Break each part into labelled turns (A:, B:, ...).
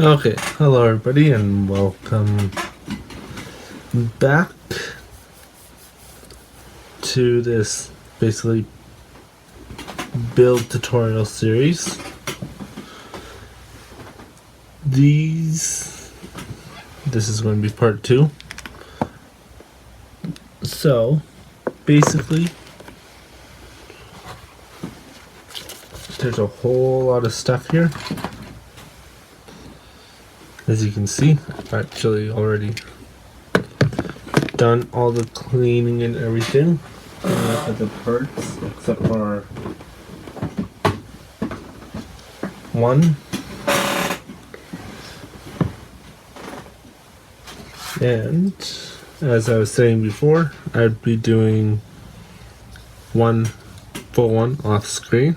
A: Okay, hello everybody and welcome back to this basically build tutorial series. This is going to be part 2. So, basically, there's a whole lot of stuff here. As you can see, I've actually already done all the cleaning and everything of the parts, except for one. And as I was saying before, I'd be doing one full one off screen.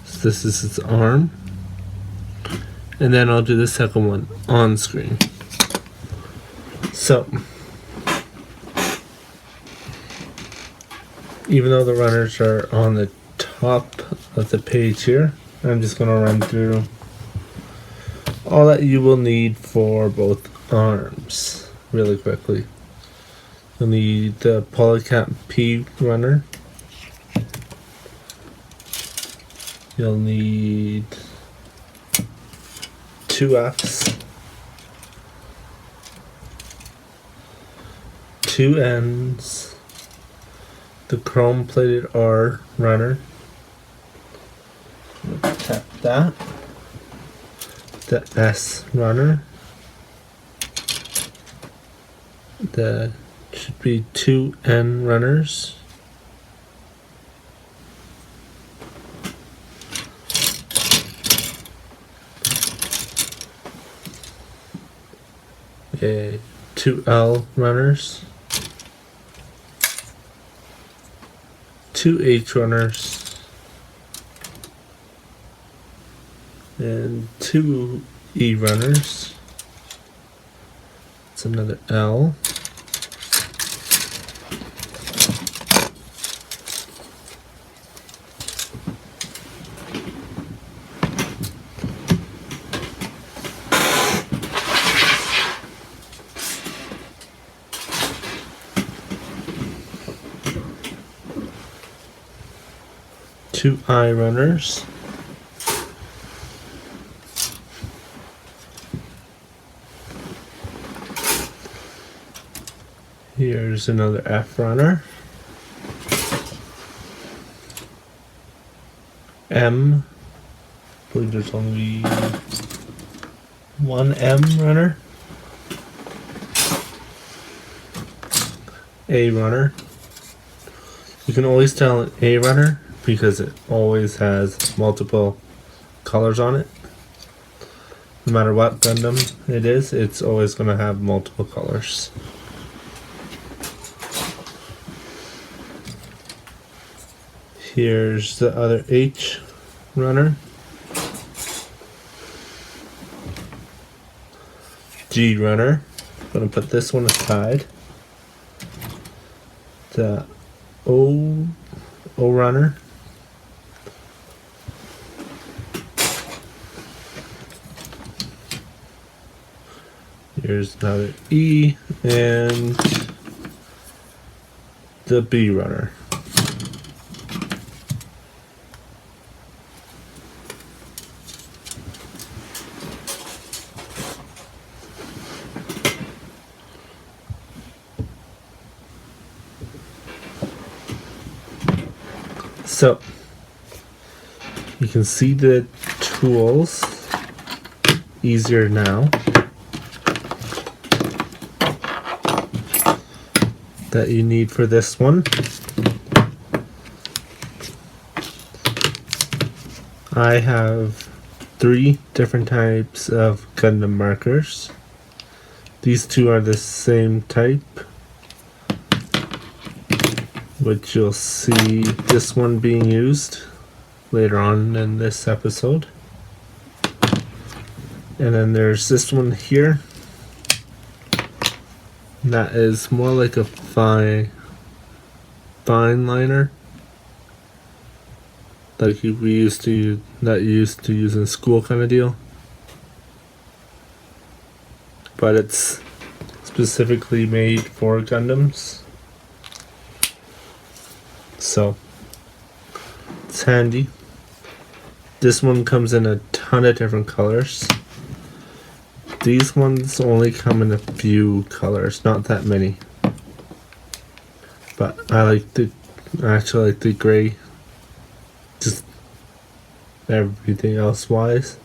A: So this is its arm. And then I'll do the second one on screen. So, even though the runners are on the top of the page here, I'm just going to run through all that you will need for both arms really quickly. You'll need the Polycat P runner. You'll need 2 Fs, 2 Ns, the chrome plated R runner, tap that, the S runner, there should be 2 N runners, okay, 2 L runners, 2 H runners, and 2 E runners. It's another L. Two I runners. Here's another F runner. M. I believe there's only one M runner. A runner. You can always tell an A runner because it always has multiple colors on it. No matter what Gundam it is, it's always going to have multiple colors. Here's the other H runner. G runner. I'm going to put this one aside. The O runner. Here's another E and the B runner. So you can see the tools easier now that you need for this one. I have 3 different types of Gundam markers. These 2 are the same type, which you'll see this one being used later on in this episode. And then there's this one here. That is more like a fine liner. like we used to that you used to use in school kind of deal. but it's specifically made for Gundams. So it's handy. This one comes in a ton of different colors. These ones only come in a few colors, not that many. But I actually like the gray, just everything else wise.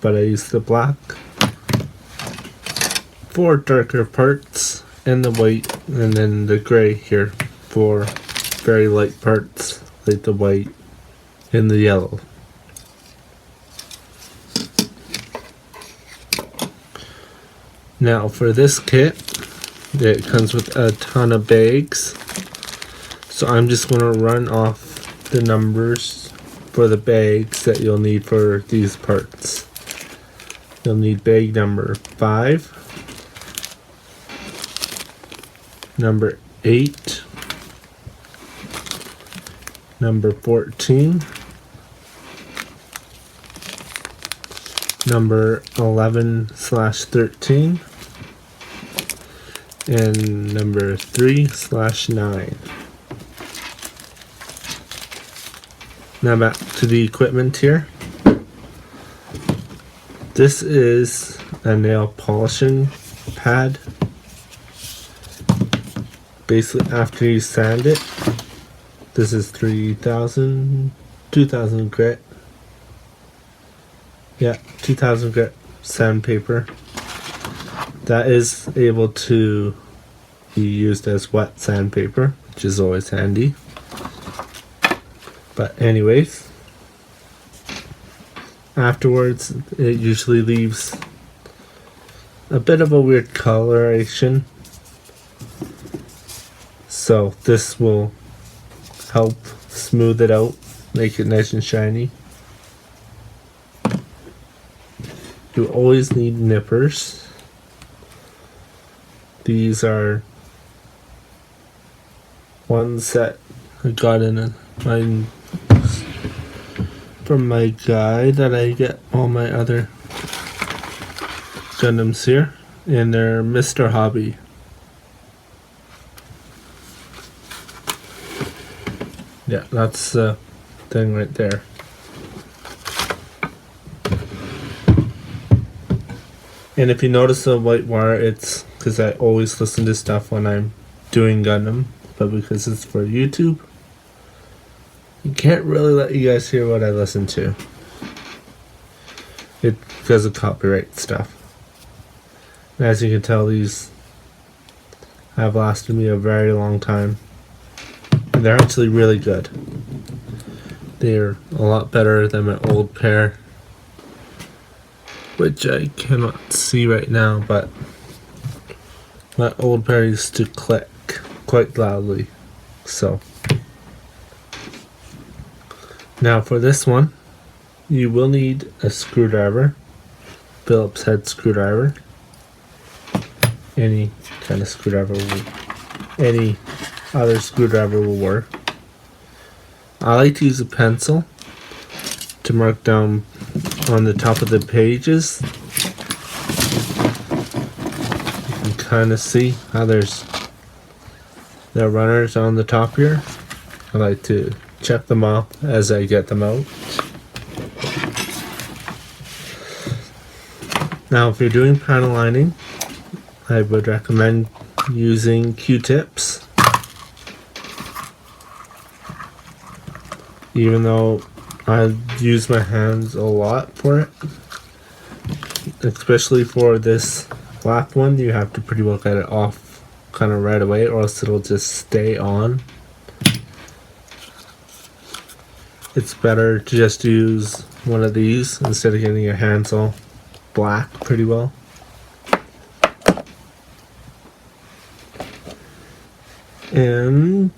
A: But I use the black for darker parts, and the white, and then the gray here for very light parts, like the white and the yellow. Now for this kit, it comes with a ton of bags, so I'm just going to run off the numbers for the bags that you'll need for these parts. You'll need bag number 5, number 8, number 14, number 11/13, and number 3/9. Now back to the equipment here. This is a nail polishing pad. Basically, after you sand it, this is 2000 grit. Yeah, 2000 grit sandpaper. That is able to be used as wet sandpaper, which is always handy. But anyways, afterwards it usually leaves a bit of a weird coloration. So this will help smooth it out, make it nice and shiny. You always need nippers. These are ones that I got from my guy that I get all my other Gundams here, and they're Mr. Hobby. Yeah, that's the thing right there. And if you notice the white wire, it's because I always listen to stuff when I'm doing Gundam, but because it's for YouTube, you can't really let you guys hear what I listen to. It because of copyright stuff. And as you can tell, these have lasted me a very long time. And they're actually really good. They're a lot better than my old pair, which I cannot see right now, but my old pair used to click quite loudly. So now for this one, you will need a screwdriver, Phillips head screwdriver. Any kind of screwdriver any other screwdriver will work. I like to use a pencil to mark down on the top of the pages. You can kind of see how there's the runners on the top here. I like to check them off as I get them out. Now if you're doing panel lining, I would recommend using Q-tips. Even though I use my hands a lot for it, especially for this black one, you have to pretty well get it off kind of right away, or else it'll just stay on. It's better to just use one of these instead of getting your hands all black pretty well. And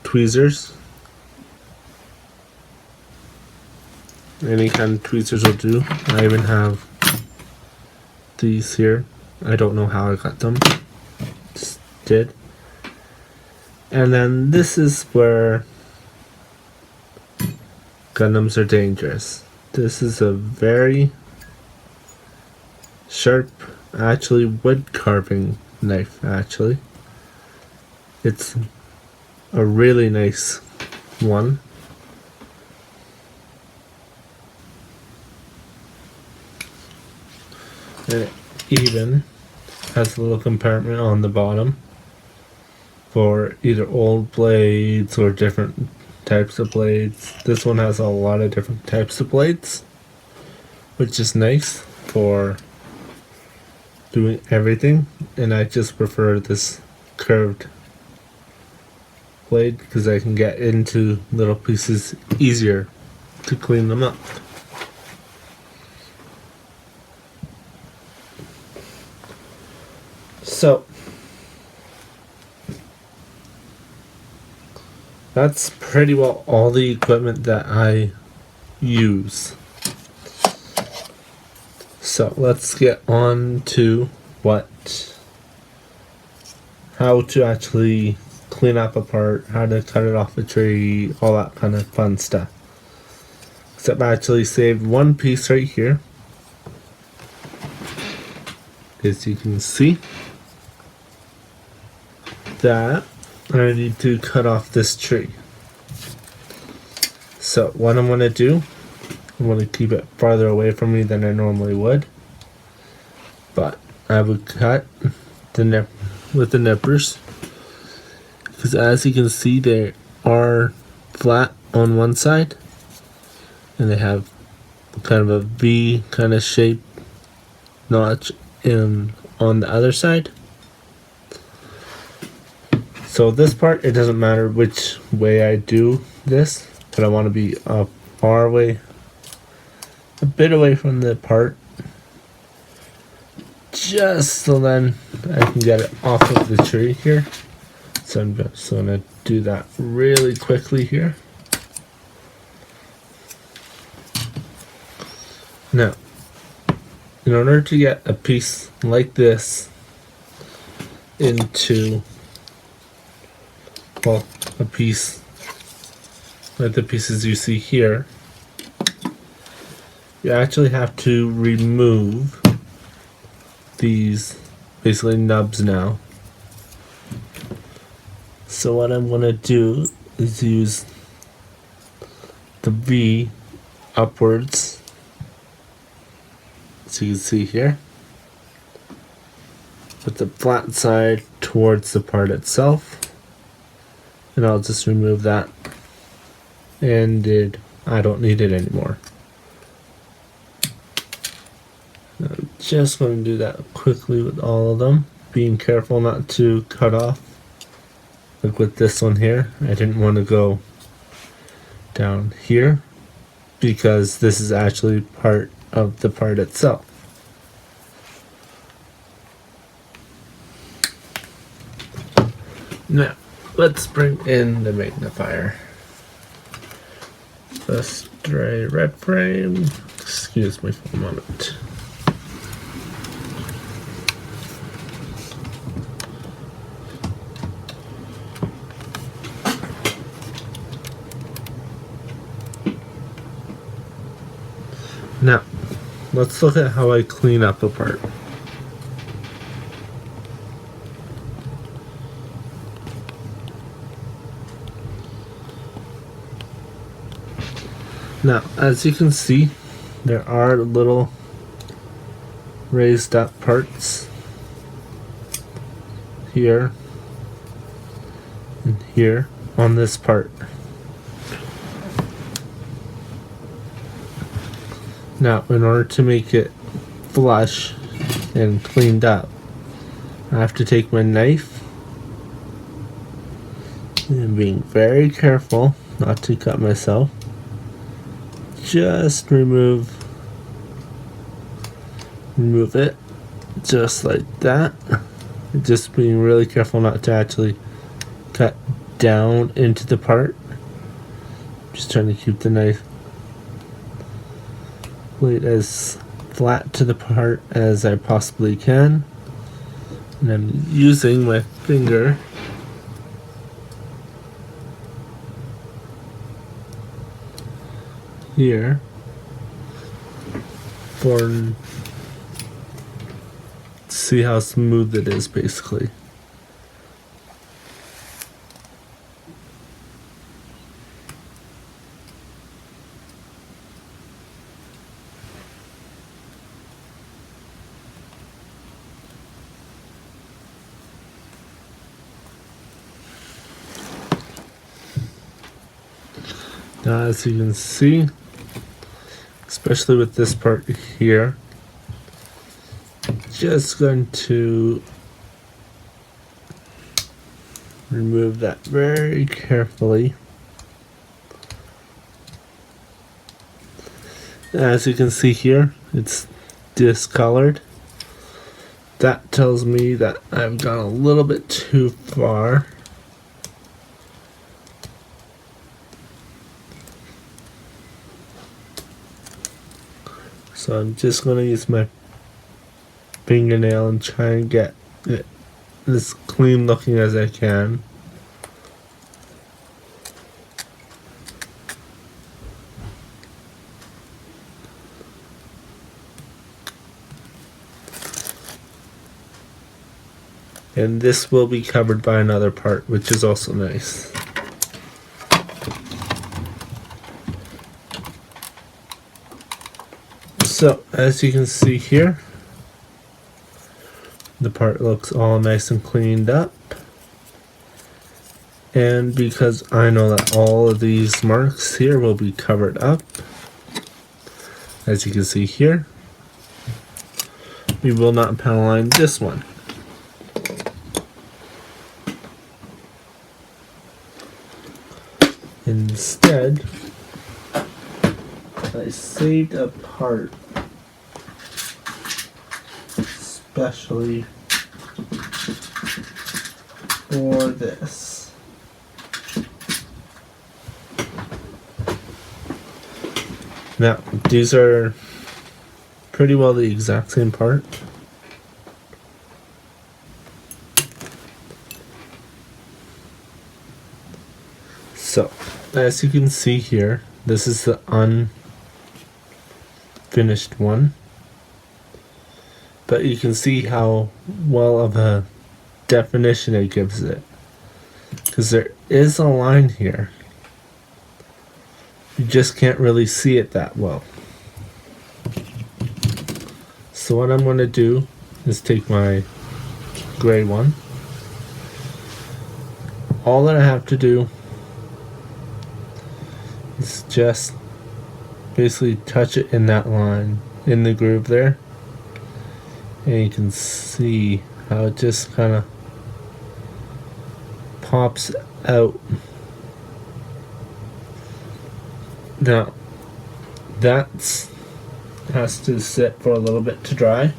A: tweezers. Any kind of tweezers will do. I even have these here. I don't know how I got them. Just did. And then this is where Gundams are dangerous. This is a very, sharp, actually wood carving knife. Actually, it's a really nice one. And it even has a little compartment on the bottom for either old blades or different types of blades. This one has a lot of different types of blades, which is nice for doing everything, and I just prefer this curved blade because I can get into little pieces easier to clean them up. So that's pretty well all the equipment that I use. So let's get on to how to actually clean up a part, how to cut it off a tree, all that kind of fun stuff. Except I actually saved one piece right here. As you can see, that I need to cut off this tree. So what I'm going to do, I'm going to keep it farther away from me than I normally would. But I would cut with the nippers. Because as you can see, they are flat on one side. And they have kind of a V kind of shape notch on the other side. So this part, it doesn't matter which way I do this, but I want to be far away, a bit away from the part, just so then I can get it off of the tree here. So I'm just going to do that really quickly here. Now, in order to get a piece like this into, well, a piece like the pieces you see here, you actually have to remove these basically nubs now. So what I'm going to do is use the V upwards, so you can see here, with the flat side towards the part itself. And I'll just remove that, and I don't need it anymore. I'm just going to do that quickly with all of them, being careful not to cut off. Like with this one here, I didn't want to go down here because this is actually part of the part itself. Now, let's bring in the magnifier. The stray red frame. Excuse me for a moment. Now, let's look at how I clean up a part. Now, as you can see, there are little raised up parts here and here on this part. Now, in order to make it flush and cleaned up, I have to take my knife and being very careful not to cut myself. Just remove it just like that. Just being really careful not to actually cut down into the part. Just trying to keep the knife blade as flat to the part as I possibly can. And I'm using my finger here see how smooth it is, basically. Now, as you can see, especially with this part here, just going to remove that very carefully. As you can see here, it's discolored. That tells me that I've gone a little bit too far. So I'm just going to use my fingernail and try and get it as clean looking as I can. And this will be covered by another part, which is also nice. So, as you can see here, the part looks all nice and cleaned up. And because I know that all of these marks here will be covered up, as you can see here, we will not panel line this one. Instead, I saved a part especially for this. Now, these are pretty well the exact same part. So, as you can see here, this is the unfinished one. But you can see how well of a definition it gives it. Because there is a line here. You just can't really see it that well. So what I'm going to do is take my gray one. All that I have to do is just basically touch it in that line, in the groove there. And you can see how it just kind of pops out. Now, that has to sit for a little bit to dry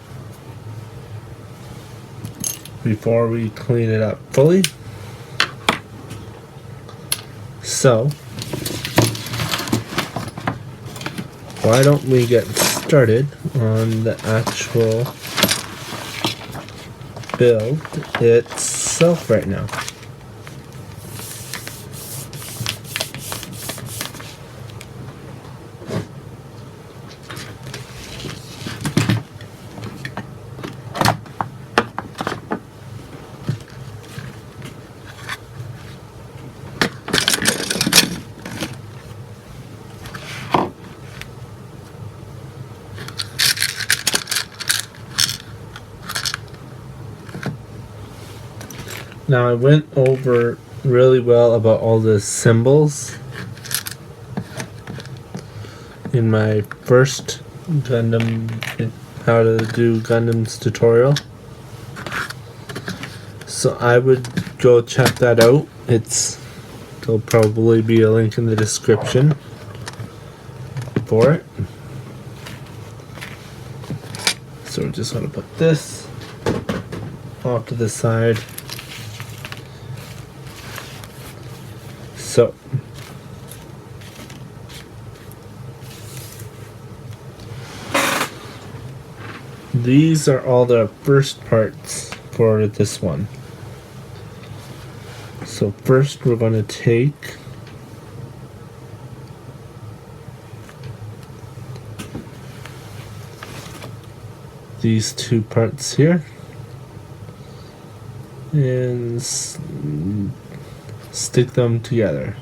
A: before we clean it up fully. So, why don't we get started on the actual build itself right now. Now I went over really well about all the symbols in my first Gundam, how to do Gundams tutorial. So I would go check that out. There'll probably be a link in the description for it. So we're just going to put this off to the side. So, these are all the first parts for this one. So first we're going to take these two parts here. and stick them together.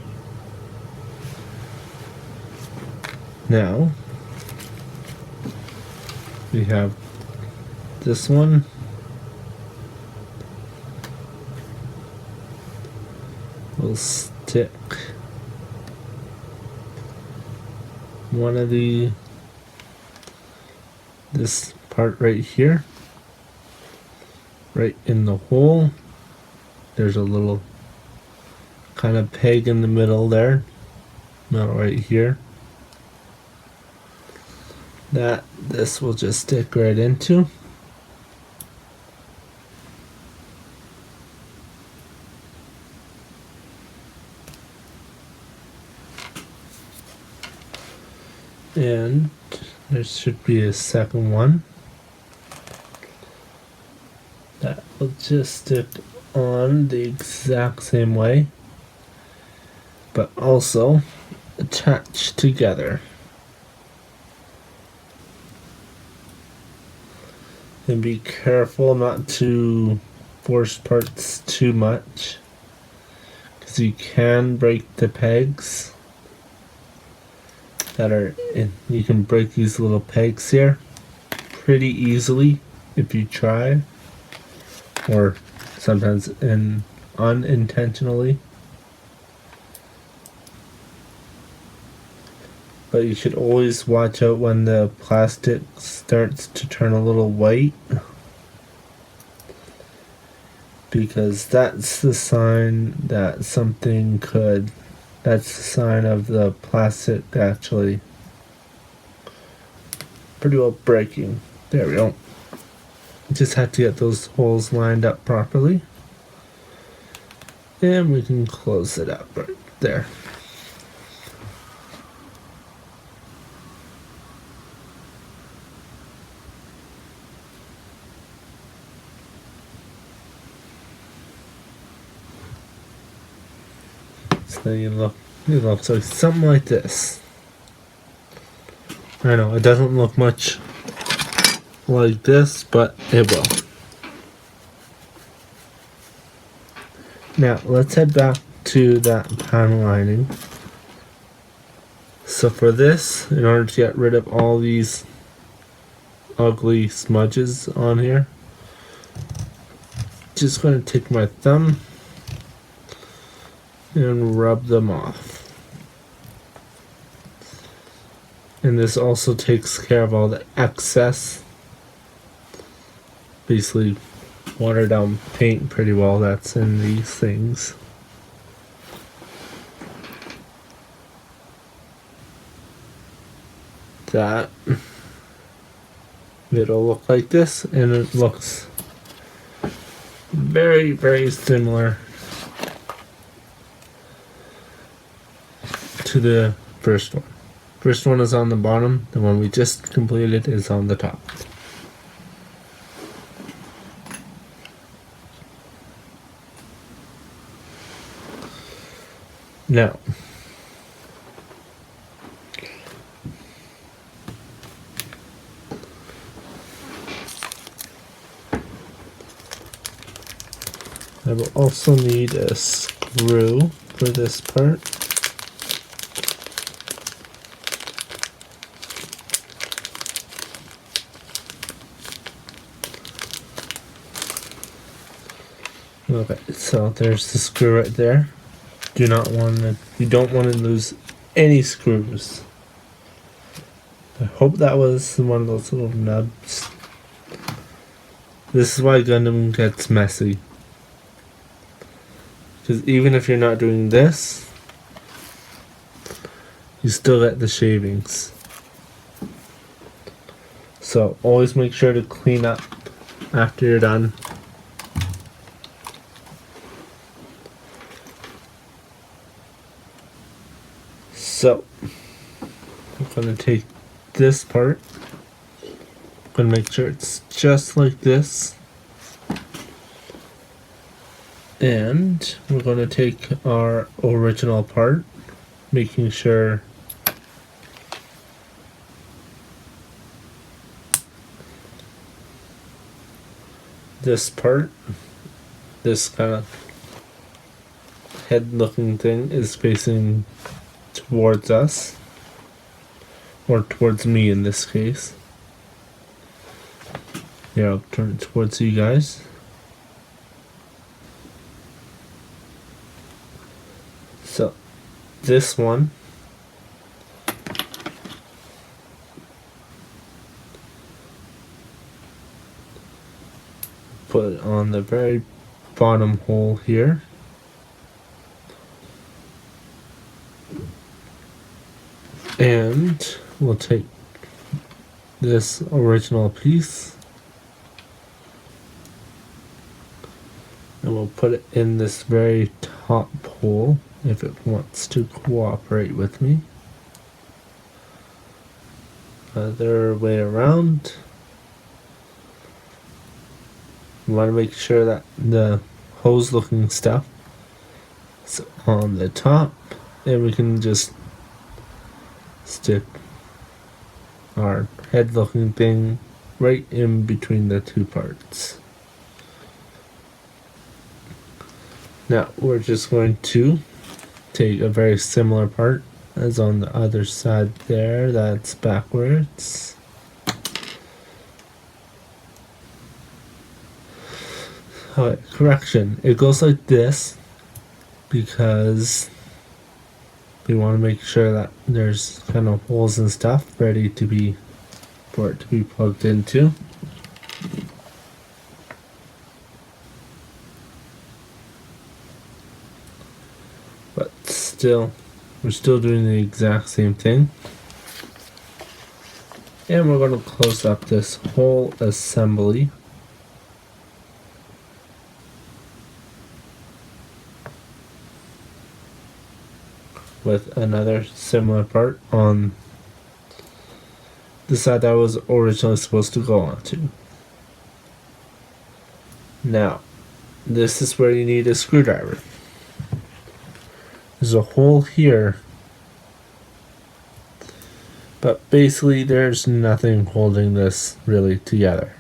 A: Now we have this one. We'll stick one of this part right here, right in the hole. There's a little kind of peg in the middle there, right here. That this will just stick right into. And there should be a second one that will just stick on the exact same way, but also attach together. And be careful not to force parts too much, because you can break the pegs that are in. You can break these little pegs here pretty easily if you try, or sometimes unintentionally. But you should always watch out when the plastic starts to turn a little white, because that's the sign that that's the sign of the plastic actually pretty well breaking. There we go. Just have to get those holes lined up properly. And we can close it up right there. So then it looks like something like this. I know it doesn't look much like this, but it will. Now let's head back to that panel lining. So for this, in order to get rid of all these ugly smudges on here, just going to take my thumb and rub them off. And this also takes care of all the excess, basically watered down paint pretty well that's in these things. That it'll look like this, and it looks very, very similar to the first one. First one is on the bottom, the one we just completed is on the top. Now, I will also need a screw for this part. Okay, so there's the screw right there. You don't want to lose any screws. I hope that was one of those little nubs. This is why Gundam gets messy. Because even if you're not doing this, you still get the shavings. So always make sure to clean up after you're done. So I'm going to take this part. I'm going to make sure it's just like this. And we're going to take our original part, making sure this part this kind of head looking thing is facing towards us, or towards me in this case. Here, I'll turn it towards you guys. So this one put it on the very bottom hole here. And we'll take this original piece and we'll put it in this very top hole if it wants to cooperate with me. Other way around. You want to make sure that the hose looking stuff is on the top, and we can just stick our head looking thing right in between the two parts. Now we're just going to take a very similar part as on the other side there, that's backwards. Alright, correction, it goes like this because we want to make sure that there's kind of holes and stuff ready to be for it to be plugged into. But still, we're still doing the exact same thing. And we're going to close up this whole assembly. With another similar part on the side that was originally supposed to go onto. Now, this is where you need a screwdriver. There's a hole here, but basically there's nothing holding this really together.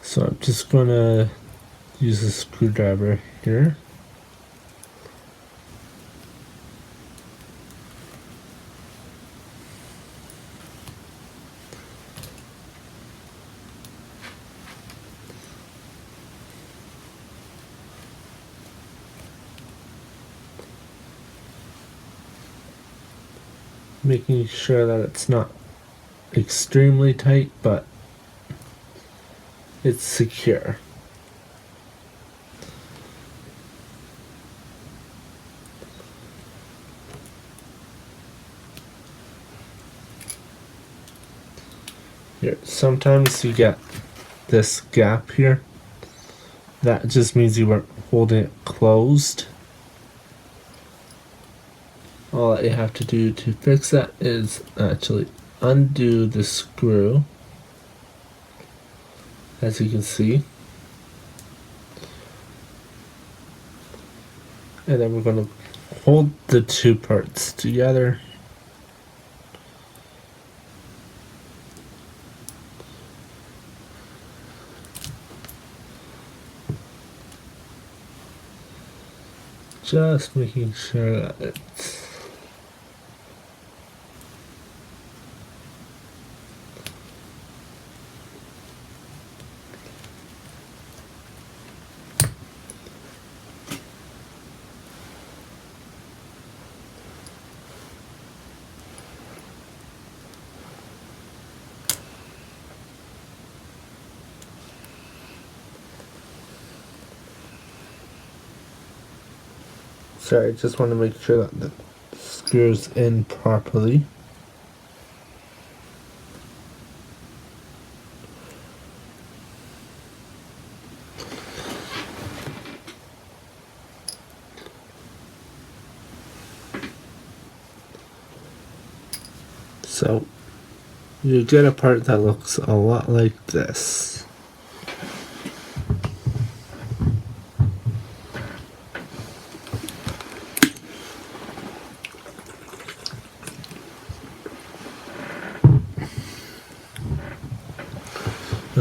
A: So I'm just gonna use a screwdriver here. Making sure that it's not extremely tight, but it's secure. Here, sometimes you get this gap here. That just means you weren't holding it closed. All that you have to do to fix that is actually undo the screw, as you can see. And then we're going to hold the two parts together. Just making sure that it's sorry, I just want to make sure that the screws in properly. So you get a part that looks a lot like this.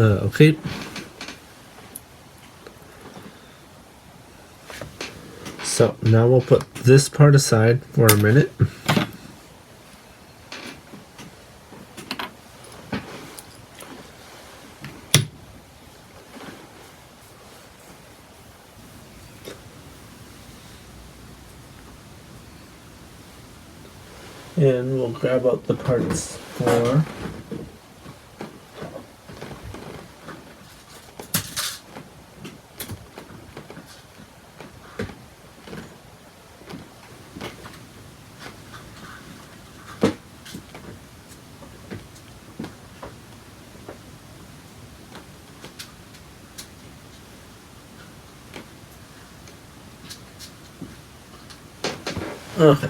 A: Okay. So now we'll put this part aside for a minute. And we'll grab out the parts for okay.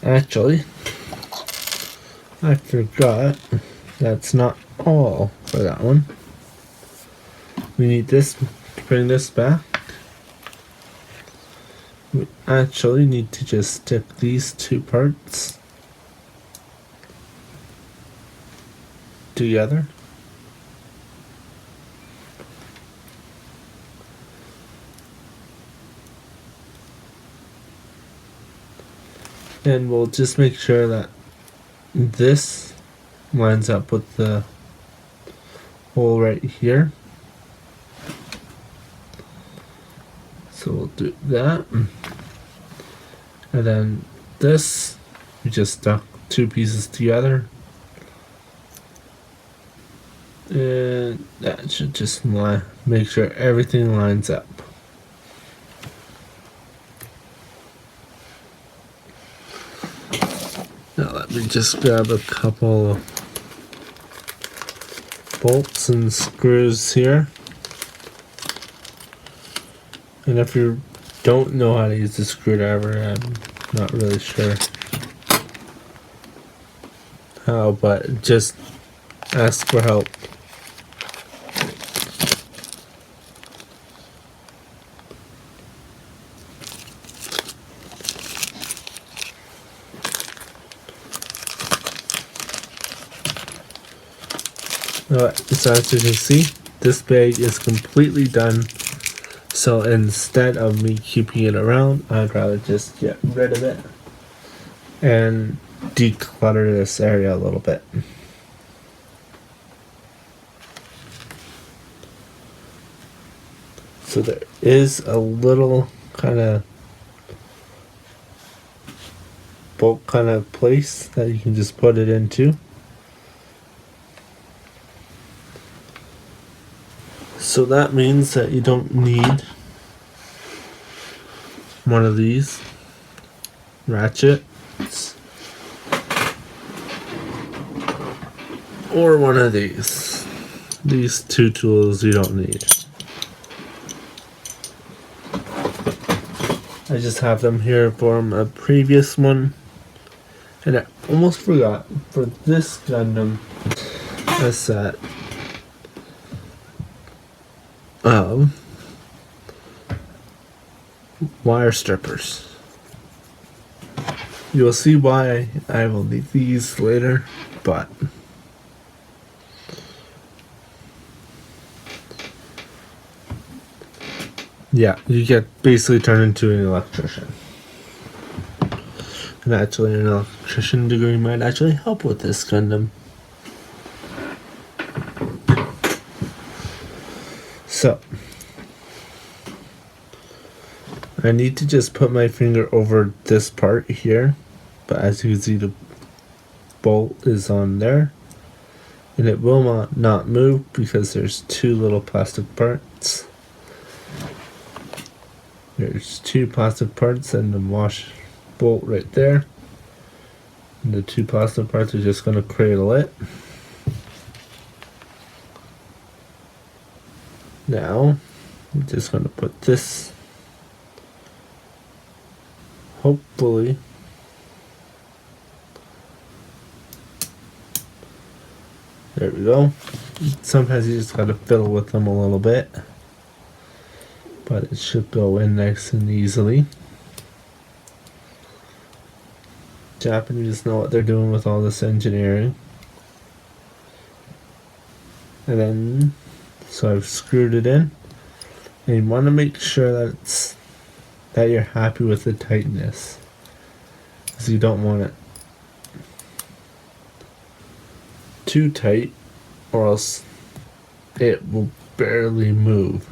A: Actually, I forgot that's not all for that one. We need this to bring this back. We actually need to just stick these two parts together. And we'll just make sure that this lines up with the hole right here. So we'll do that. And then this, we just stuck two pieces together. And that should just make sure everything lines up. Now let me just grab a couple of bolts and screws here. And if you don't know how to use the screwdriver, I'm not really sure how, but just ask for help. Alright, so as you can see, this bag is completely done. So instead of me keeping it around, I'd rather just get rid of it and declutter this area a little bit. So there is a little kind of bolt kind of place that you can just put it into. So that means that you don't need one of these ratchets or one of these. These two tools you don't need. I just have them here from a previous one. And I almost forgot, for this Gundam, a set of wire strippers. You'll see why I will need these later, but yeah, you get basically turned into an electrician. And actually an electrician degree might actually help with this Gundam. So I need to just put my finger over this part here, but as you can see the bolt is on there and it will not move because there's two little plastic parts. There's two plastic parts and the wash bolt right there. And the two plastic parts are just going to cradle it. Now, I'm just going to put this, hopefully, there we go. Sometimes you just got to fiddle with them a little bit, but it should go in nice and easily. Japanese know what they're doing with all this engineering. And then, so I've screwed it in. And you want to make sure that you're happy with the tightness, because you don't want it too tight, or else it will barely move.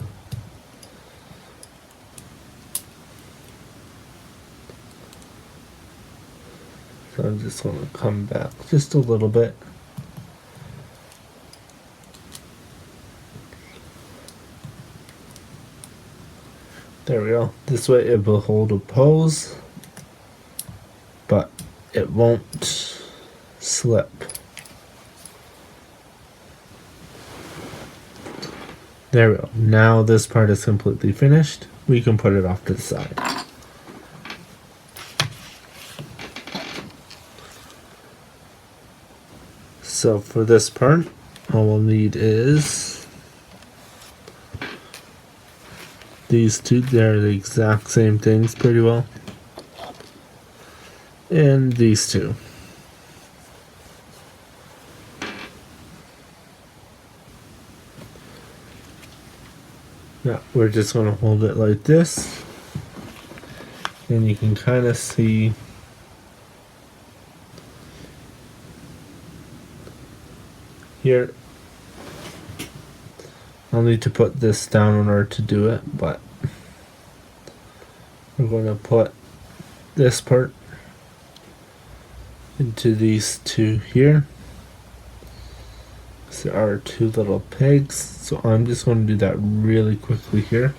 A: So I'm just going to come back just a little bit. There we go. This way it will hold a pose, but it won't slip. There we go. Now this part is completely finished. We can put it off to the side. So for this part, all we'll need is these two. They're the exact same things pretty well. And these two. Now we're just going to hold it like this, and you can kind of see here. I'll need to put this down in order to do it, but we're going to put this part into these two here. There are two little pegs, so I'm just going to do that really quickly here.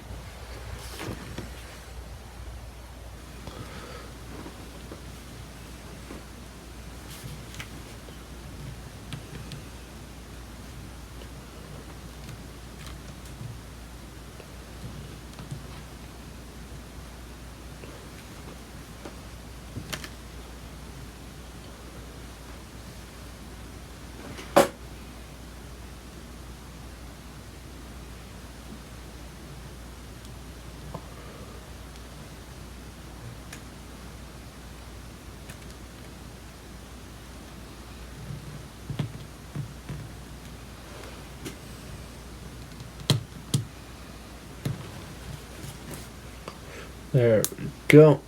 A: There we go.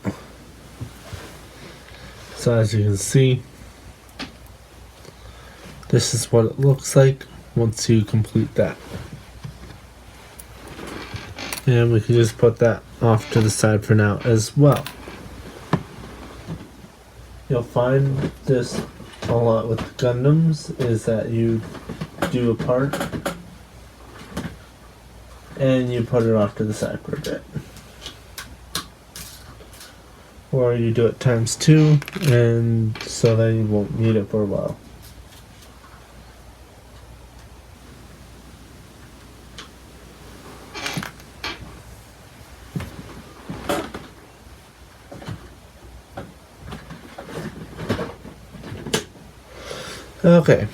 A: So as you can see, this is what it looks like once you complete that. And we can just put that off to the side for now as well. You'll find this a lot with Gundams, is that you do a part and you put it off to the side for a bit. Or you do it times 2, and so then you won't need it for a while. Okay.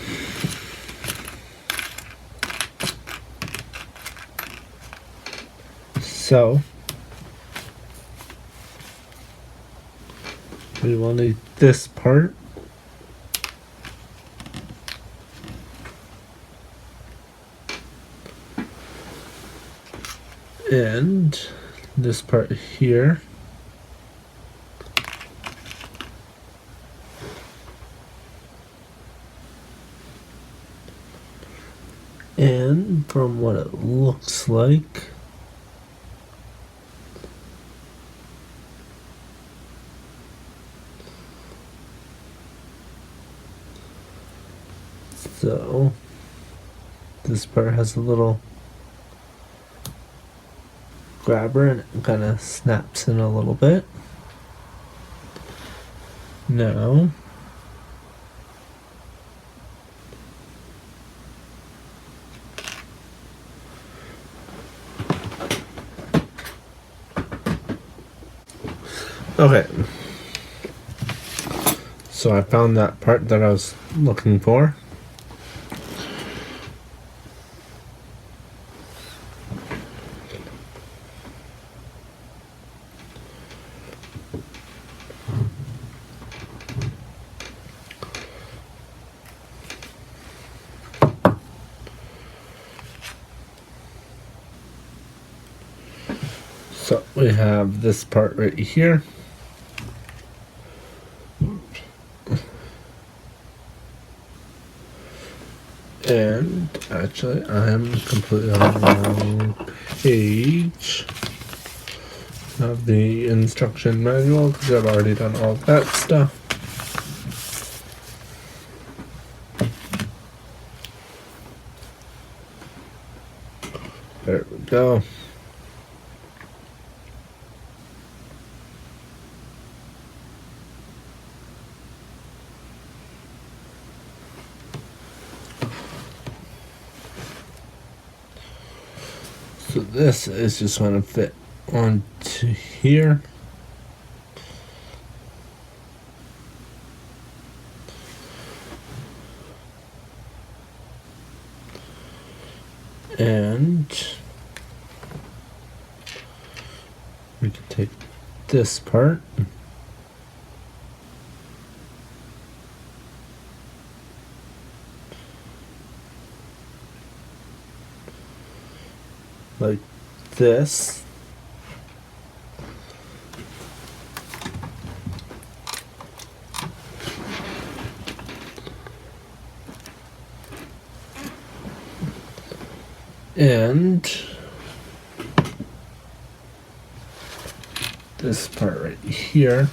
A: So we will need this part. And this part here. And from what it looks like, so this part has a little grabber and it kind of snaps in a little bit. Now okay, so I found that part that I was looking for. So we have this part right here. And actually, I'm completely on the wrong page of the instruction manual because I've already done all that stuff. There we go. So this is just going to fit onto here. And we can take this part like this. And this part right here.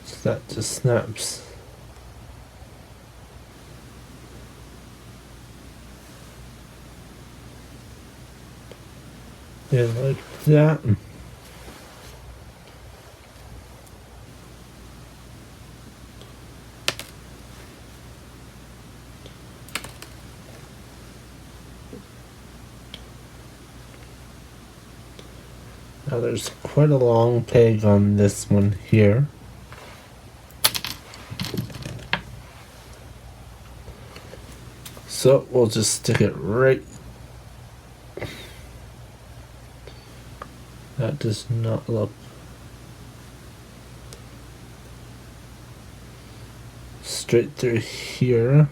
A: So that just snaps. And like that. Now there's quite a long peg on this one here. So we'll just stick it right. That does not look straight through here.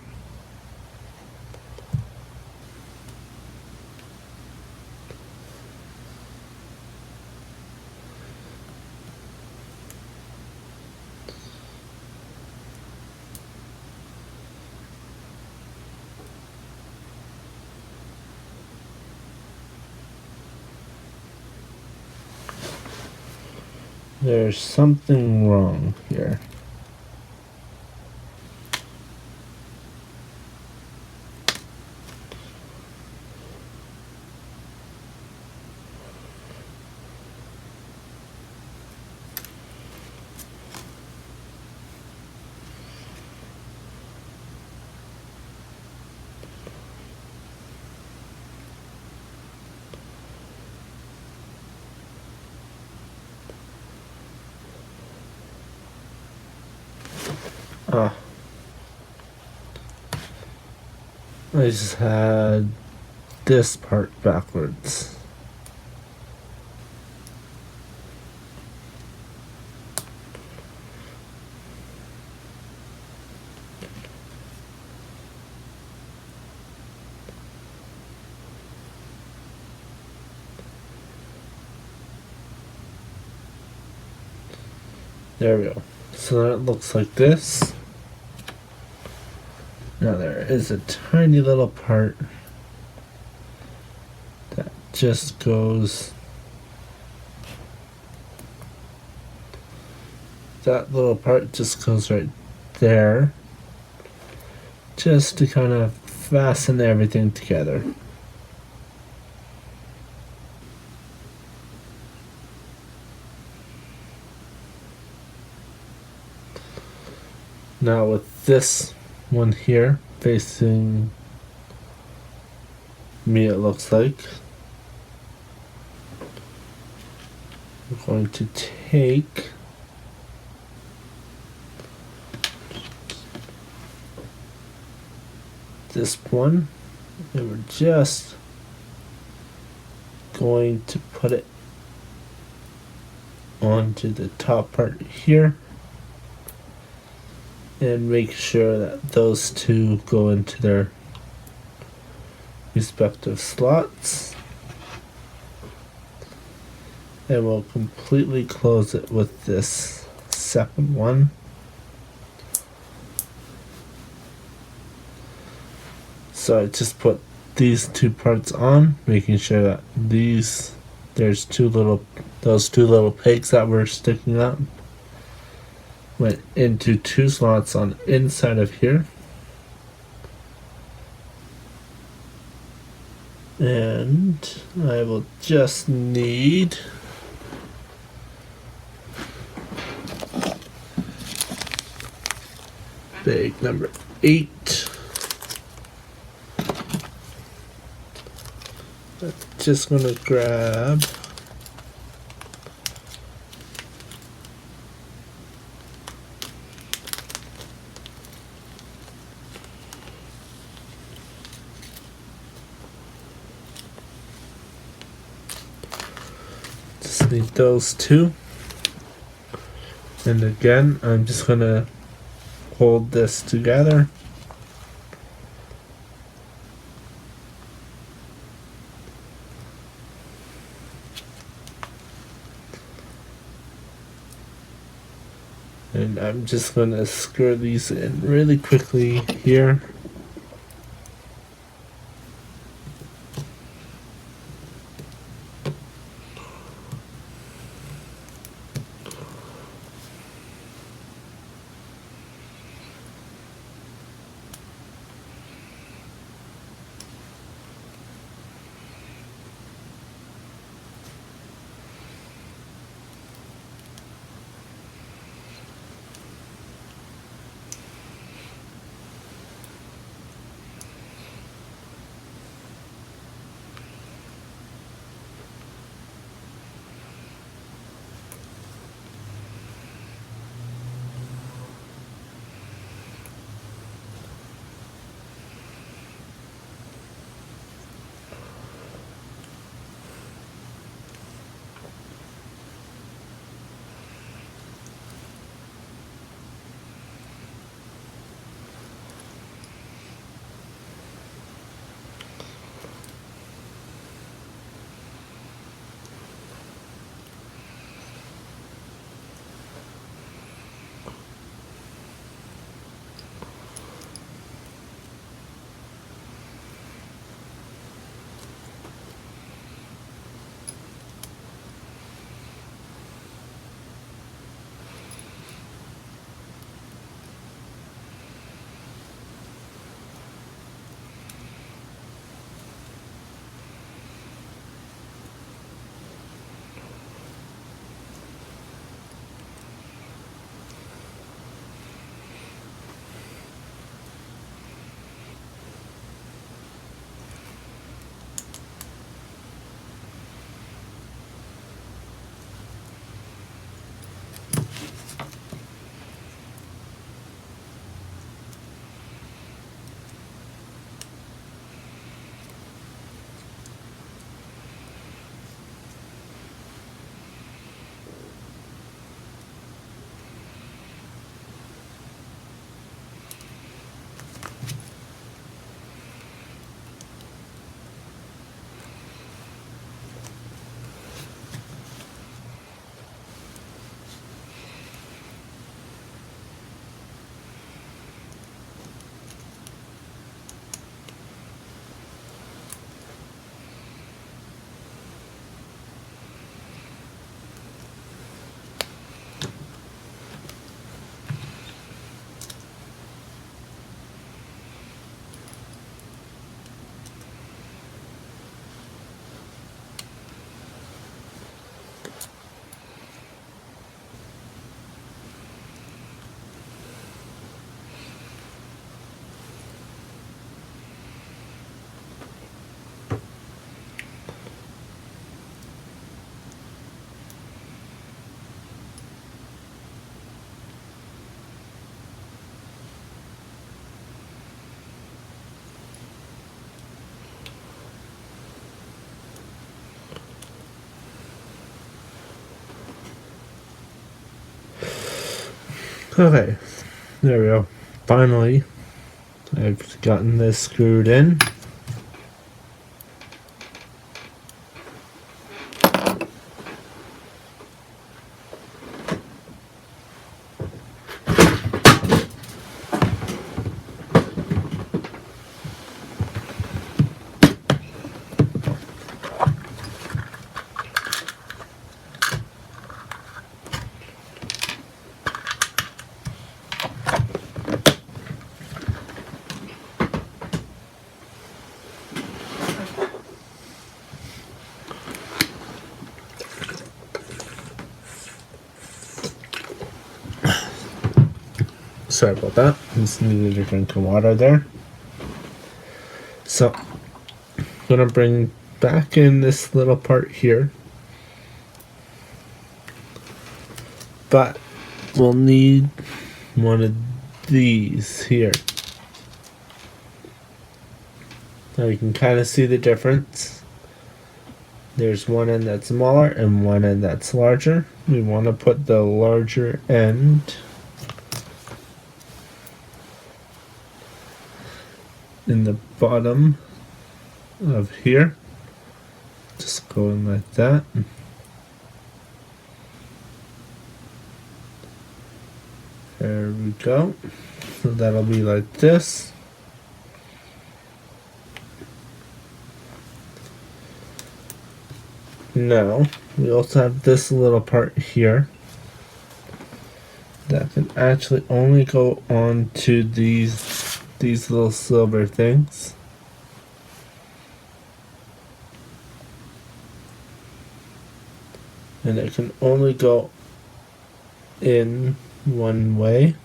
A: There's something wrong here. I just had this part backwards. There we go. So that looks like this. Now there is a tiny little part that just goes, that little part just goes right there, just to kind of fasten everything together. Now with this one here facing me, it looks like we're going to take this one And we're just going to put it onto the top part here and make sure that those two go into their respective slots, and we'll completely close it with this second one. So I just put these two parts on, making sure that those two little pegs that were sticking up went into two slots on inside of here. And I will just need bag number 8. I'm just gonna grab need those two, and again I'm just gonna hold this together and I'm just gonna screw these in really quickly here. Okay, there we go. Finally, I've gotten this screwed in. Sorry about that. Just needed a drink of water there. So, I'm gonna bring back in this little part here. But we'll need one of these here. Now you can kind of see the difference. There's one end that's smaller and one end that's larger. We want to put the larger end in the bottom of here. Just going like that. There we go. So that'll be like this. Now, we also have this little part here that can actually only go on to these little silver things. And it can only go in one way.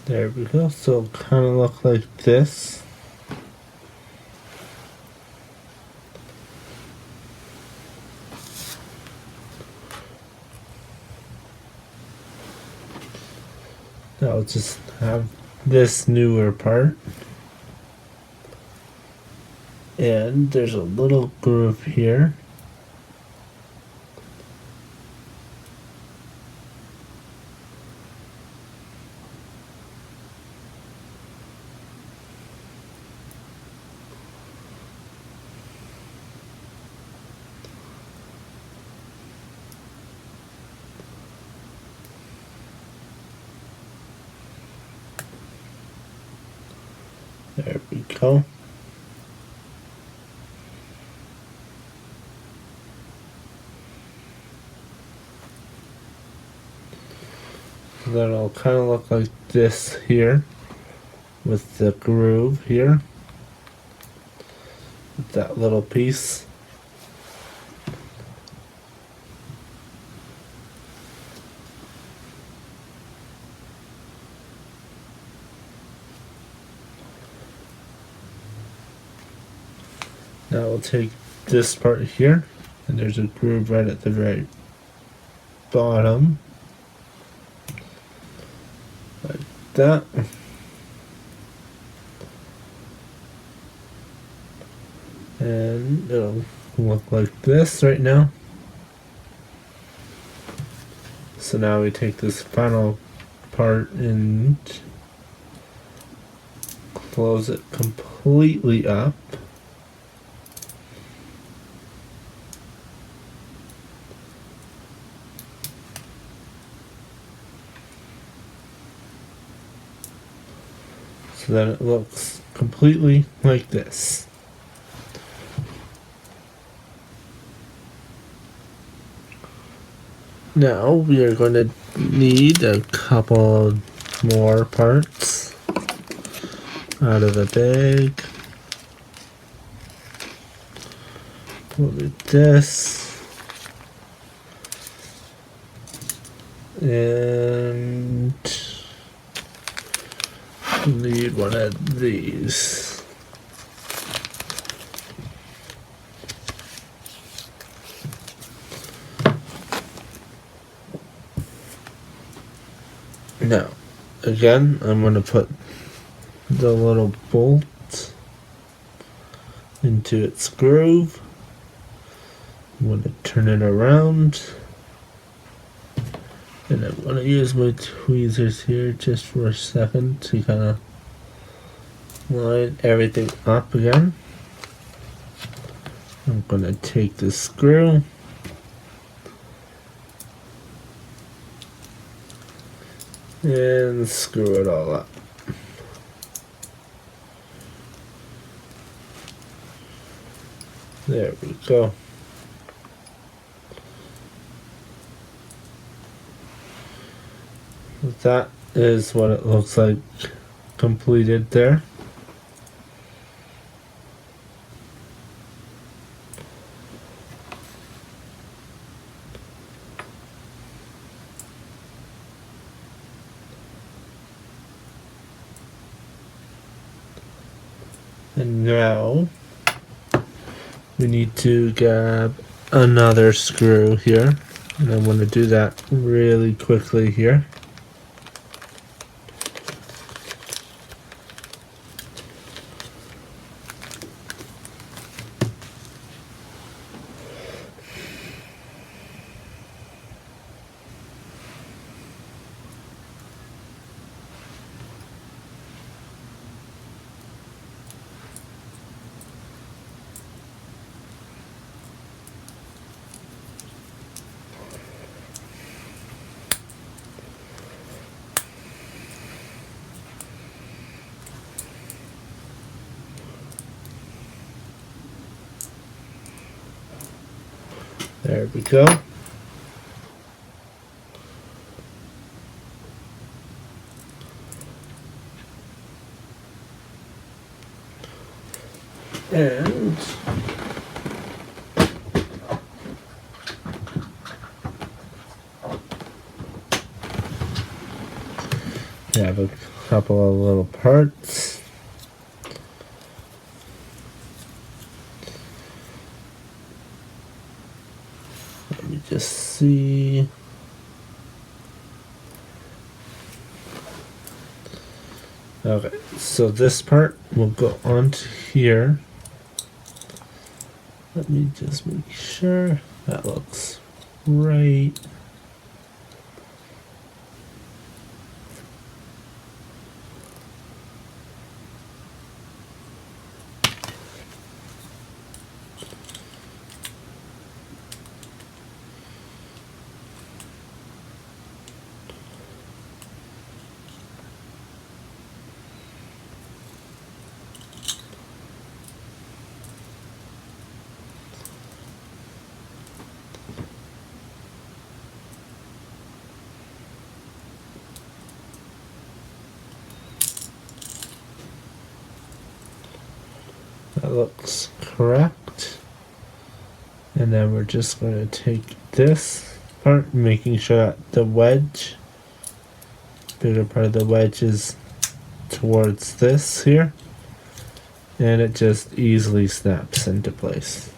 A: There we go. So it'll kind of look like this. Now I'll just have this newer part. And there's a little groove here. There we go. That'll kind of look like this here with the groove here with that little piece. Now we'll take this part here, and there's a groove right at the very bottom, like that. And it'll look like this right now. So now we take this final part and close it completely up. So that it looks completely like this. Now we are going to need a couple more parts out of the bag. We'll do this. And Need one of these. Now, again, I'm going to put the little bolt into its groove. I'm going to turn it around. And I'm going to use my tweezers here just for a second to kind of line everything up again. I'm going to take the screw and screw it all up. There we go. That is what it looks like completed there. And now we need to grab another screw here, and I'm going to do that really quickly here. There we go. And we have a couple of little parts. Let me just see. Okay, so this part will go onto here. Let me just make sure that looks right. That looks correct. And then we're just going to take this part, making sure that the wedge, bigger part of the wedge is towards this here. And it just easily snaps into place.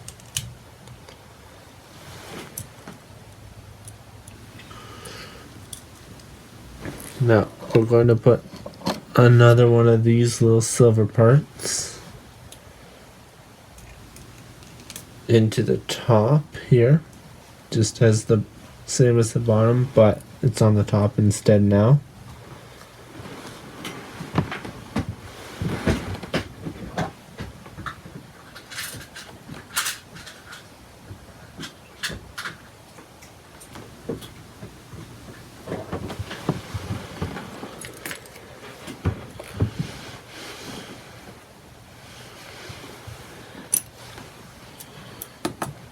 A: Now we're going to put another one of these little silver parts into the top here, just as the same as the bottom, but it's on the top instead now.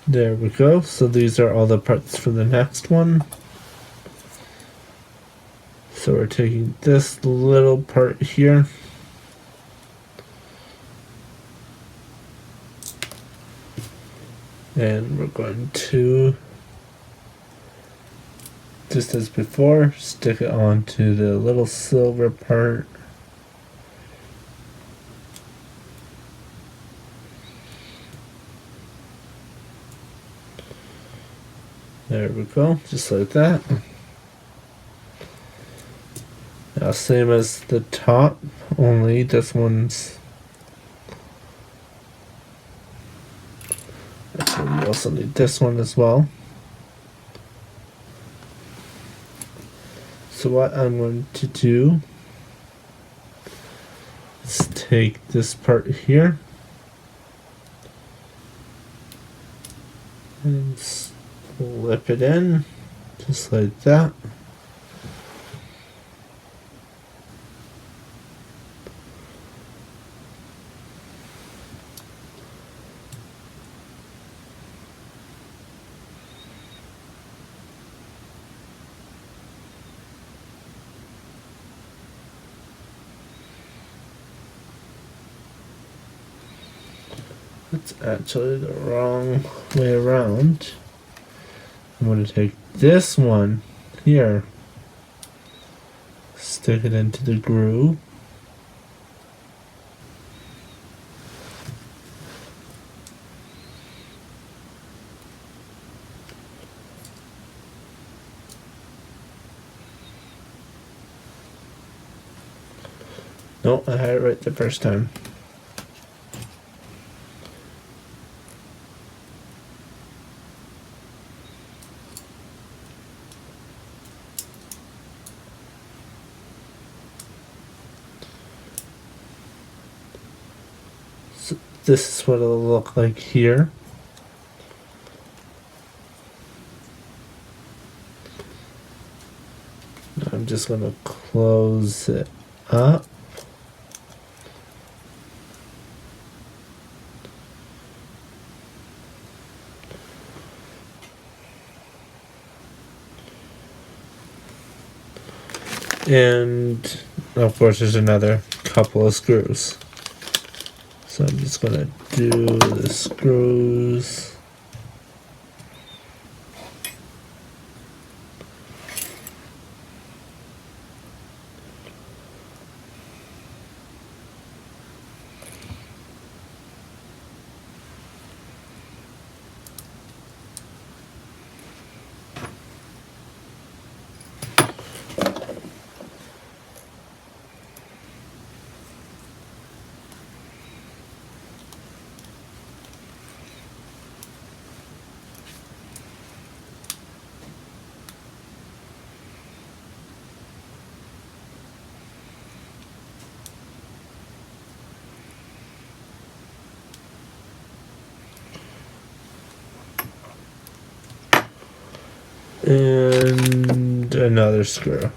A: There we go. So these are all the parts for the next one. So we're taking this little part here. And we're going to, just as before, stick it onto the little silver part. There we go, just like that. Now same as the top, only this one's... Actually, we also need this one as well. So what I'm going to do is take this part here and slip it in, just like that. It's actually the wrong way around. I'm going to take this one here, stick it into the groove. No, I had it right the first time. So this is what it'll look like here. I'm just going to close it up. And of course there's another couple of screws. So I'm just going to do the screws. And another screw.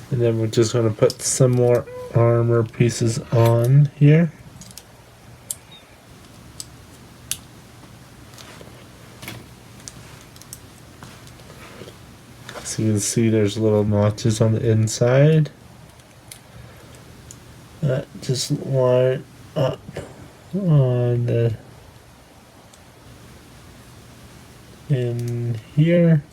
A: And then we're just going to put some more armor pieces on here. So you can see there's little notches on the inside that just line up on the in here.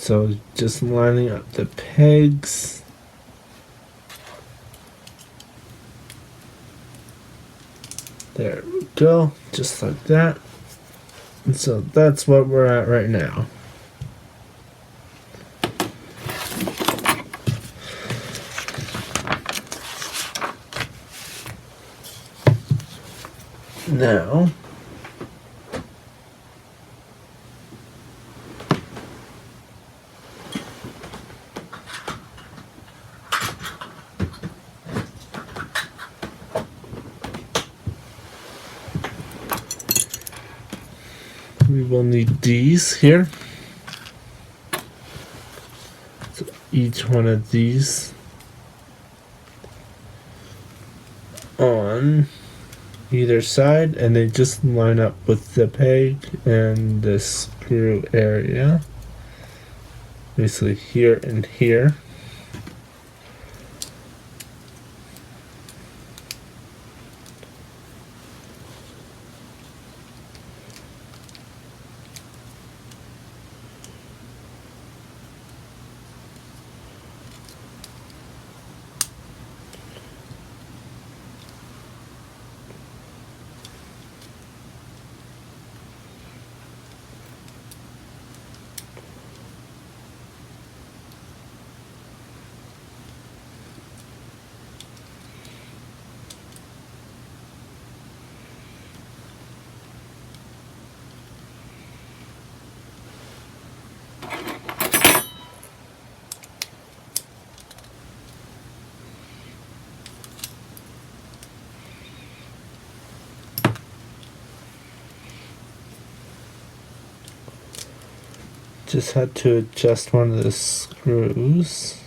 A: So just lining up the pegs. There we go, just like that. And so that's what we're at right now. Now, we will need these here. So each one of these on either side, and they just line up with the peg and the screw area. Basically here and here. Just had to adjust one of the screws.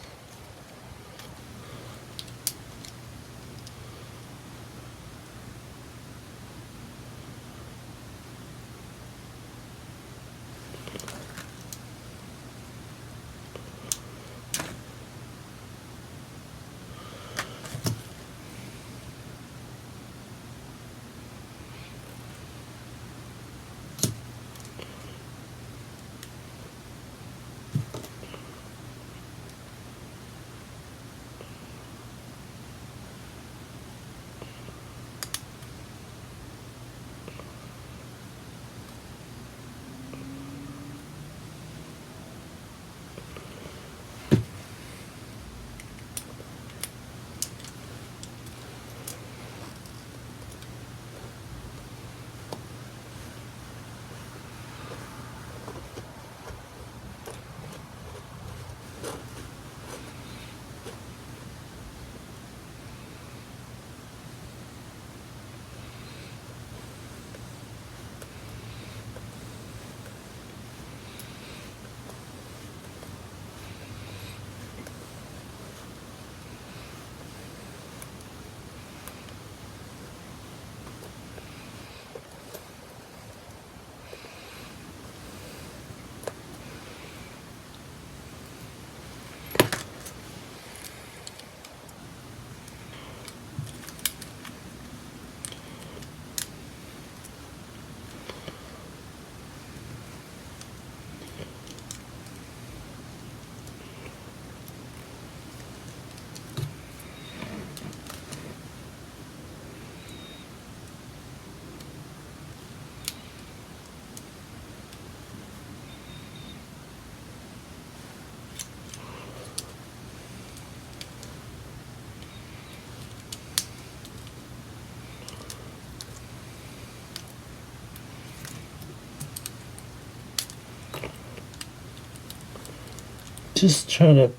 A: Just trying to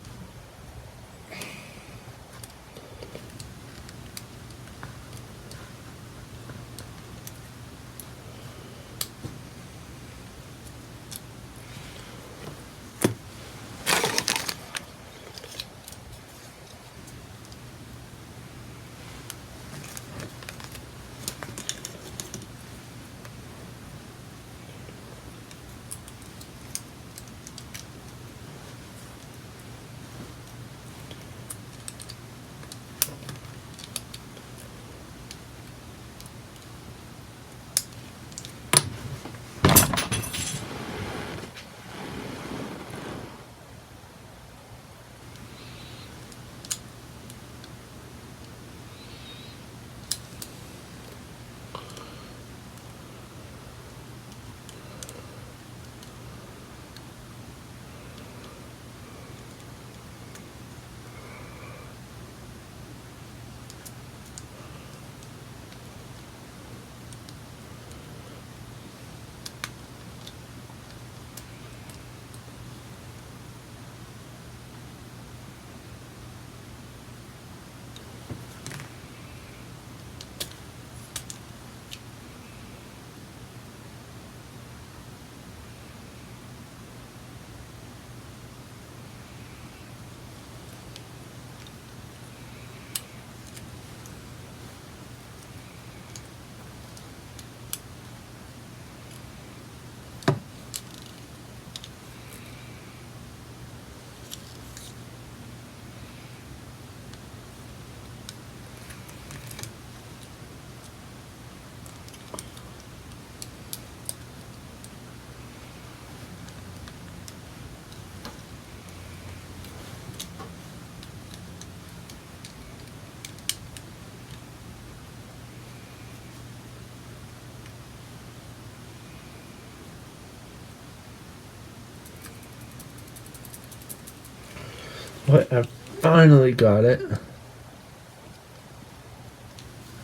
A: But I finally got it.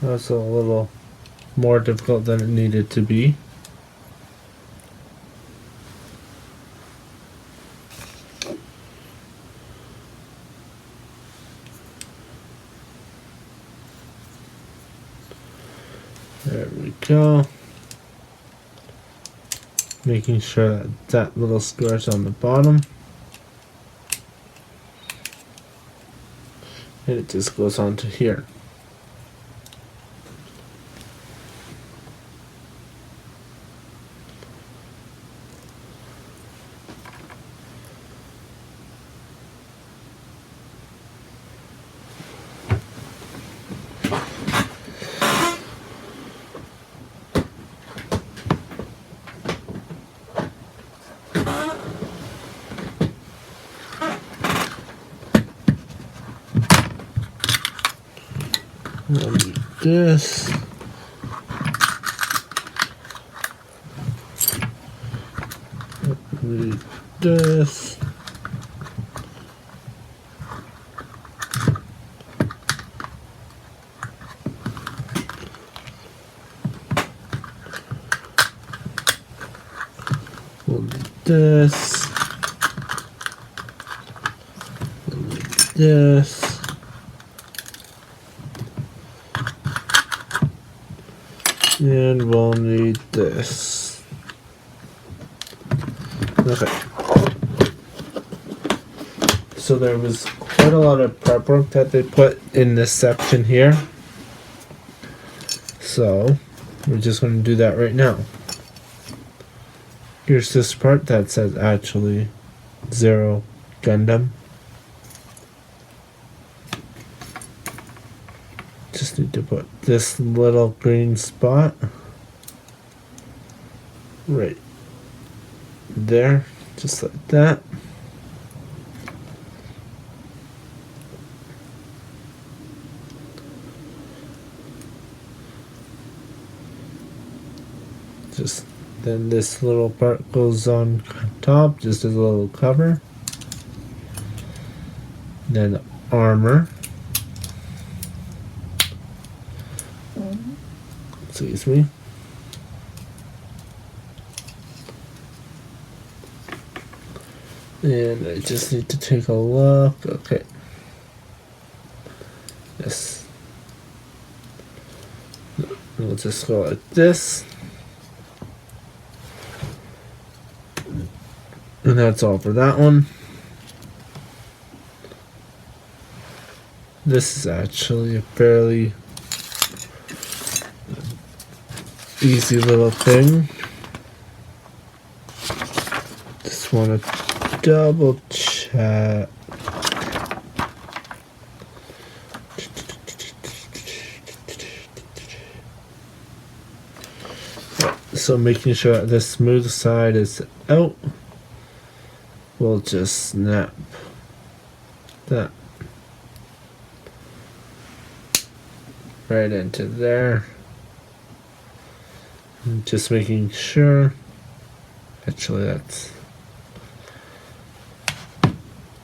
A: That's a little more difficult than it needed to be. There we go. Making sure that that little square is on the bottom. And it just goes onto here. I'll do this. Do this. We'll do this. We'll do this. And we'll need this. Okay. So there was quite a lot of prep work that they put in this section here. So we're just going to do that right now. Here's this part that says actually 0 Gundam. Just need to put this little green spot right there, just like that. Just then this little part goes on top, just as a little cover. Then armor. Excuse me. And I just need to take a look. Okay. Yes. We'll just go like this. And that's all for that one. This is actually a fairly easy little thing. Just want to double check. So making sure that the smooth side is out, we'll just snap that right into there. Just making sure. Actually, that's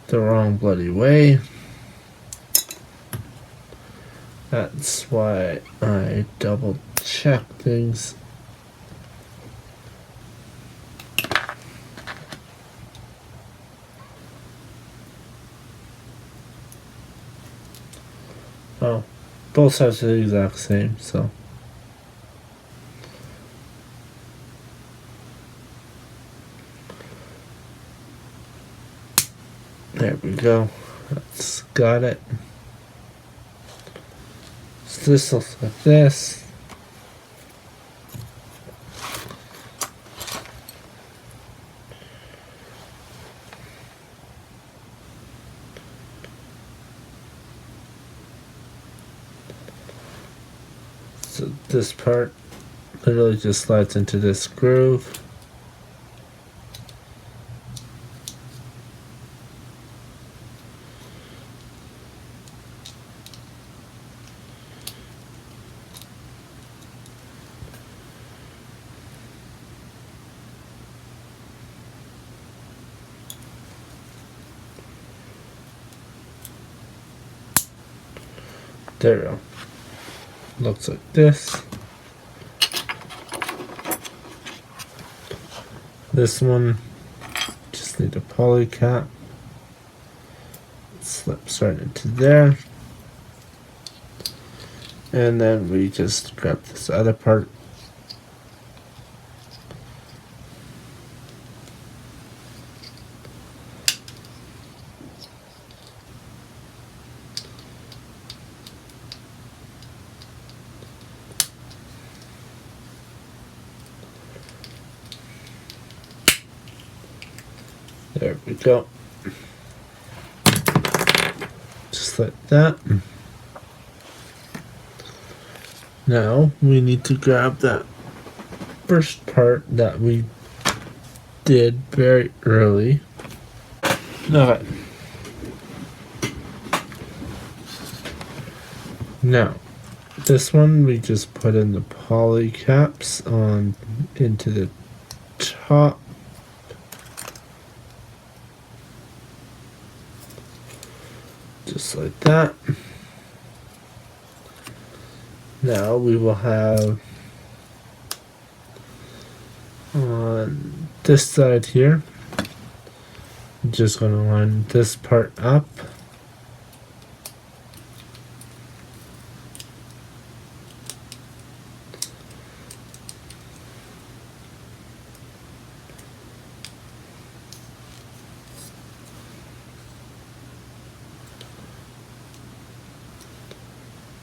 A: the wrong bloody way. That's why I double check things. Oh, both sides are the exact same, so. There we go. That's got it. So this looks like this. So this part literally just slides into this groove. There we go. Looks like this. This one just need a poly cap. Slips right into there. And then we just grab this other part. There we go. Just like that. Now we need to grab that first part that we did very early. Okay. Now, this one we just put in the poly caps on into the top. Just like that. Now we will have on this side here, I'm just going to line this part up.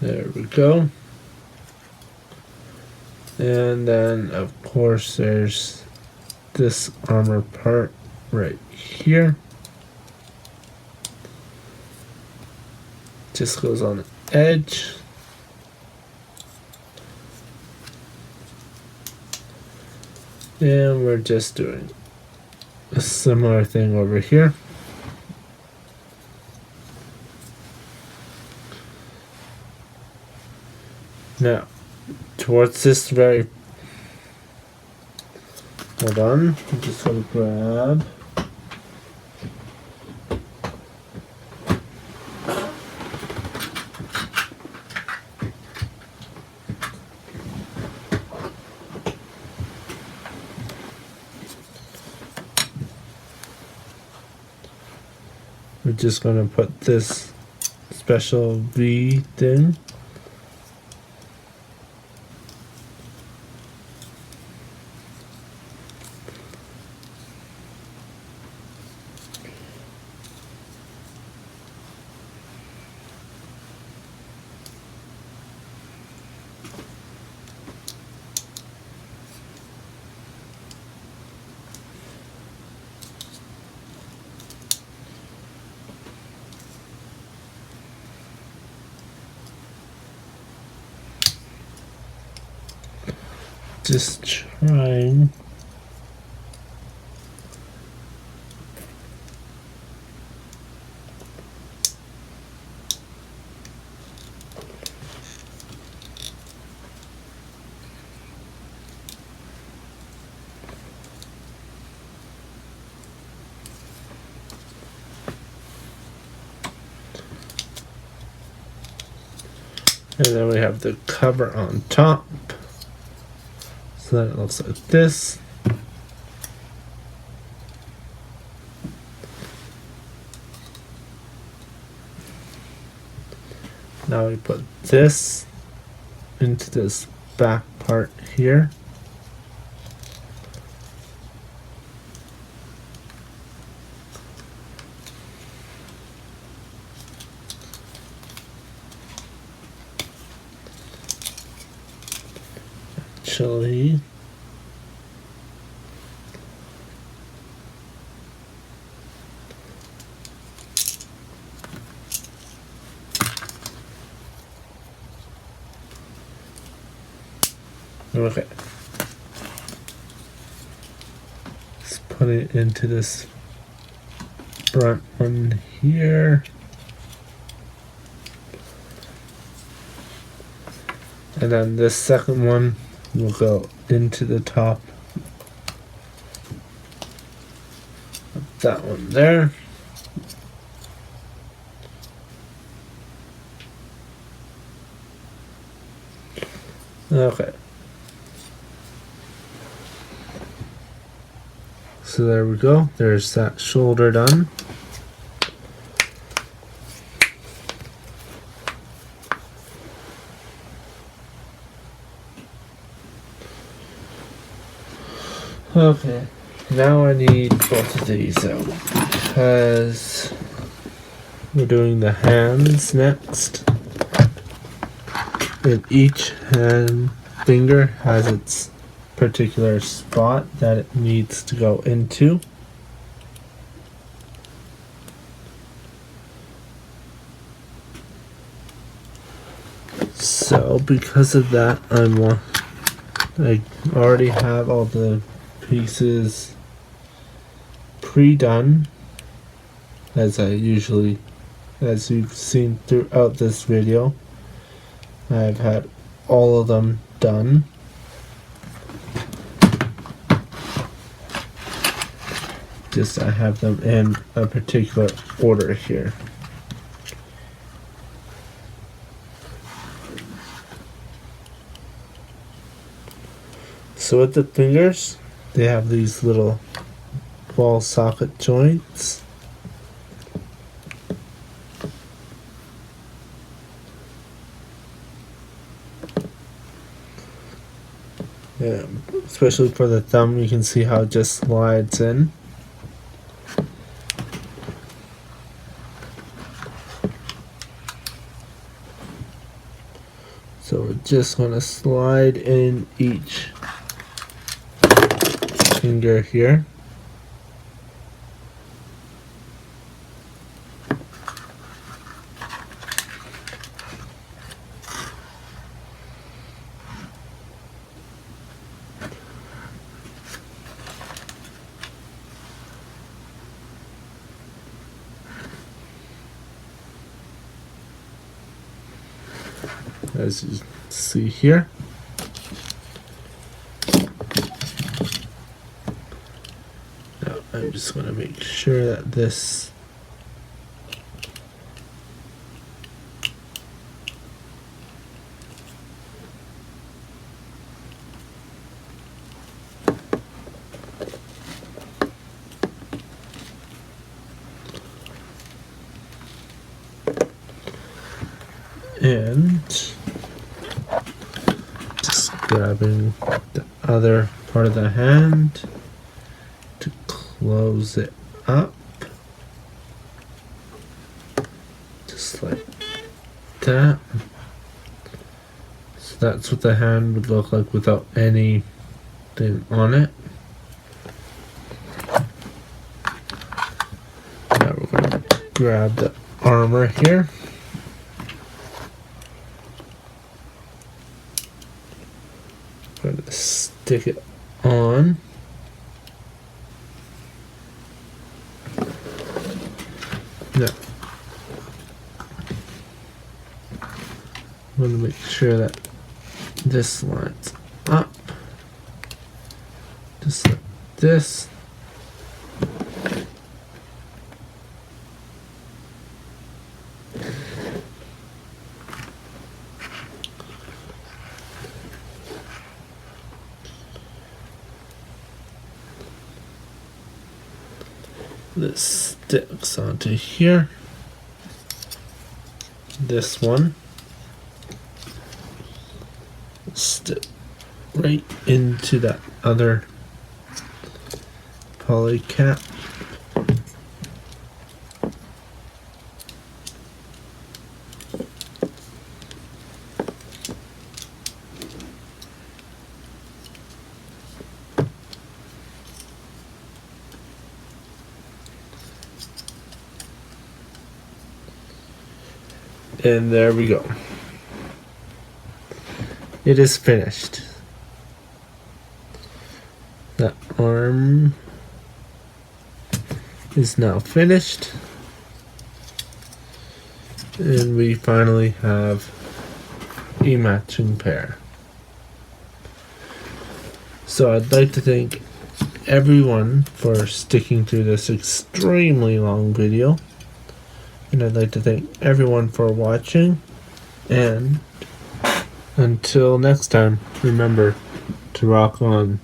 A: There we go. And then, of course, there's this armor part right here. Just goes on the edge. And we're just doing a similar thing over here. Now, towards this very, hold on, I'm just gonna grab we're just gonna put this special V thing. Just trying and then we have the cover on top. So then it looks like this. Now we put this into this back part here. Actually, okay. Let's put it into this front one here. And then this second one will go into the top of that one there. Okay. So there we go. There's that shoulder done. Okay. Now I need both of these out because we're doing the hands next. And each hand finger has its particular spot that it needs to go into. So because of that, I already have all the pieces pre-done, as you've seen throughout this video. I've had all of them done. Just I have them in a particular order here. So with the fingers, they have these little ball socket joints. Yeah, especially for the thumb, you can see how it just slides in. So we're just going to slide in each finger here. As you see here. Now I'm just going to make sure that this and just grabbing the other part of the hand to close it up, just like that. So that's what the hand would look like without anything on it. Now we're going to grab the armor here. Going to stick it on. Now, I'm going to make sure that this lines up, just like this. This sticks onto here. This one stick right into that other poly cap. And there we go. It is finished. The arm is now finished. And we finally have a matching pair. So I'd like to thank everyone for sticking through this extremely long video. And I'd like to thank everyone for watching, and Until next time, remember to rock on.